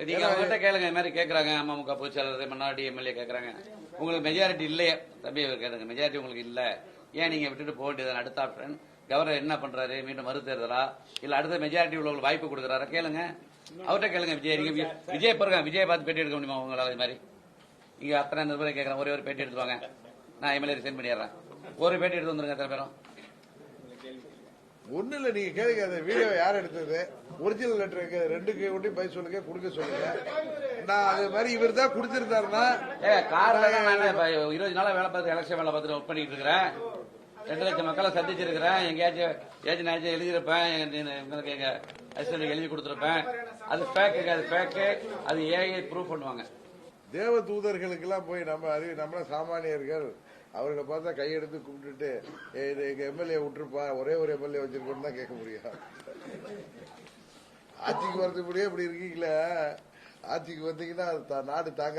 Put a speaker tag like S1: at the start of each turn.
S1: நீங்க அவங்ககிட்ட கேளுங்க, இந்த மாதிரி கேட்கறாங்க அமமுக பொதுச்செயலாளர் மன்னாடி எம்எல்ஏ கேட்கறாங்க, உங்களுக்கு மெஜாரிட்டி இல்லையே தம்பி கேளுங்க, மெஜாரிட்டி உங்களுக்கு இல்ல, ஏன் நீங்க விட்டுட்டு போக வேண்டியது அடுத்த ஆப்ஷன் கவர்னர் என்ன பண்றாரு, மீண்டும் மறு தேர்தலா இல்ல அடுத்த மெஜாரிட்டி உள்ளவங்களுக்கு வாய்ப்பு கொடுக்குறாரா கேளுங்க, அவர்கிட்ட கேளுங்க. விஜய் நீங்க விஜய் பாருங்க, விஜய் பார்த்து பேட்டி எடுக்க முடியுமா உங்களால? இது மாதிரி இங்க அத்தனை நிருபரை கேட்கறேன், ஒரே ஒரு பேட்டி எடுத்துவாங்க, நான் எம்எல்ஏ சென்ட் பண்ணிடுறேன், ஒரு பேட்டி எடுத்து வந்துருங்க எத்தனை பேரும்.
S2: ஒண்ணு இல்ல, நீங்க கேளுங்க அந்த வீடியோ யார் எடுத்தது, ஒரிஜினல் லெட்டர் இருக்கு, ரெண்டுக்கு ஒட்டி போய் சொல்லுங்க, கொடுக்க சொல்லுங்க. நான் அது மாதிரி இவர் தான் கொடுத்திருந்தாருன்னா
S1: கார்ல 20 நாளா வேலை பார்த்து எலெக்ஷன் வேலை பார்த்துட்டு ஒர்க் பண்ணிட்டு இருக்கிறேன், 2 லட்சம் மக்களை சந்திச்சிருக்கிறேன், எங்கேயாச்சும் எழுதியிருப்பேன், எங்க அசிஸ்டன்ட் எழுதி கொடுத்திருப்பேன், அது பேக்கு, அது பேக்கு, அது ஏஐ ப்ரூவ் பண்ணுவாங்க.
S2: தேவ தூதர்களுக்கு எல்லாம் போய் நம்மள சாமானியர்கள் அவர்களை பார்த்தா கையெடுத்து கும்பிட்டுட்டு எங்க எம்எல்ஏ விட்டுருப்பா, ஒரே ஒரு எம்எல்ஏ வச்சிருக்கோன்னு தான் கேட்க முடியும். ஆட்சிக்கு வரதுக்கு இப்படி இருக்கீங்களே, ஆட்சிக்கு வந்தீங்கன்னா நாடு தாங்க